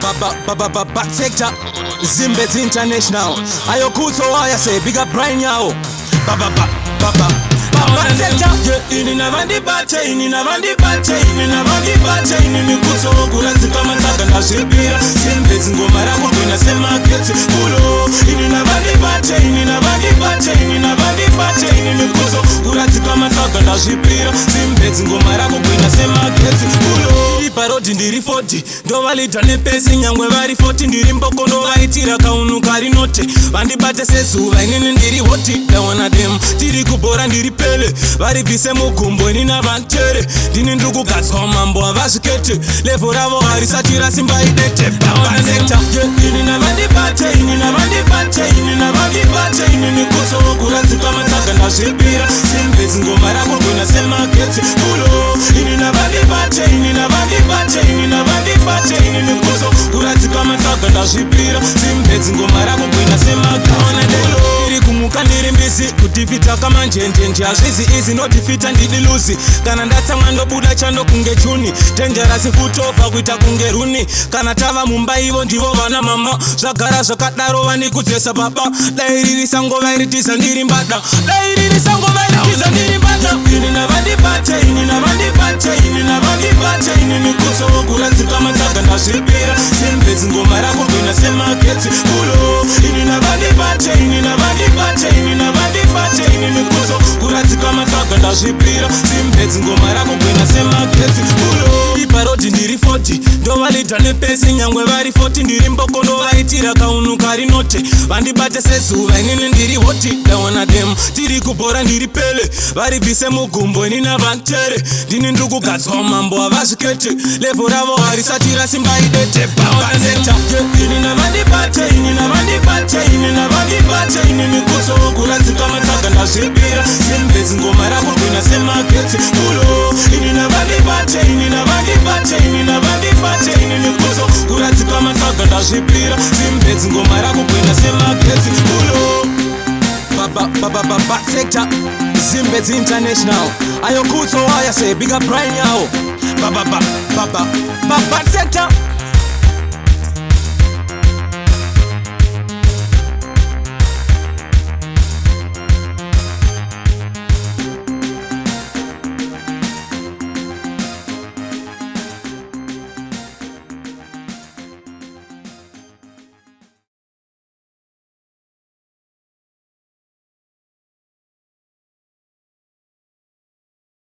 Baba sector, Zimbabwe international. Ayo kuto waya say big up Brian yao. Baba sector. Ini na vandi bache, ini na vandi bache, ini na vandi bache, ini ni kuto kuranzi kama taka na shibira. Zimbabwe ngoma rako kuna sema kete kulo. Ini na vandi bache, ini na vandi bache, ini na vandi bache, ini ni kuto kuranzi kama taka na shibira. Zimbabwe ngoma rako kuna sema kete kulo. Parodi ndiri 40 ndo valita nepesi nyangwe vari 40 ndiri mboko ndo vaitira kaunu kari note vandibate sezuva inini ndiri hoti dawana dem tiri kubhora ndiri pele vari bvise mugumbo inina vantere ndini ndiri kugadzwa mambo havazvikete levo ravo harisati rasimba idete bawanekta inina vandibate inina vandibate inina vandibate inini kuso kuranzika matsaga ndazvipira simbezi ngoma rako gwina semaketse kulo inina vandibate inina vandibate inina vandibate inini kuso kuranzika matsaga ndazvipira simbezi ngoma rako gwina semaketse iri kumuka ndiri mbisi kutifita kama njenjenje hazvizi izi notifita ndidi luzi kana ndatsamwa ndobuda chando kunge juni tenjerasi futobva kuita kunge runi kana tava mumba ivo ndivo vana mama zvagara zvakadaro vanikudzesa baba dairirisa ngova iritisa ndiri mbada dairirisa ngova iritisa ndiri mbada inina vandibate inina vandibate inina vandibate inini kutsowo kuranzika matsaga ndazvipira simbezi ngoma rako gwina semaketsi kulo inina vandibate inina vandibate inina vandibate inini kutso kuranzika matsaga ndazvipira simbezi ngoma rako gwina semaketsi kulo iparodi ndiri 40 ndovalita nepesi nyangwe vari 40 ndiri mboko ndovaitira kaunu kari note vandibate sezuva inini ndiri hoti dawana dem tiri kubhora ndiri pele vari bvise mugumbo inina vantere ndini ndiri kugadzwa mambo havazvikete levo ravo harisati rasimba idete bawanekta inina vandibate inina vandibate inina vandibate inini kutsowo kuranzika matsaga ndazvipira simbezi ngoma rako gwina semaketse kulo inina vandibate inina vandibate inina vandibate inini kutso kuranzika matsaga ndazvipira simbezi ngoma rako gwina semaketse kulo Baba sector, Zimbabwe international. Ayo kuto waya say big up Brian yao. Baba sector.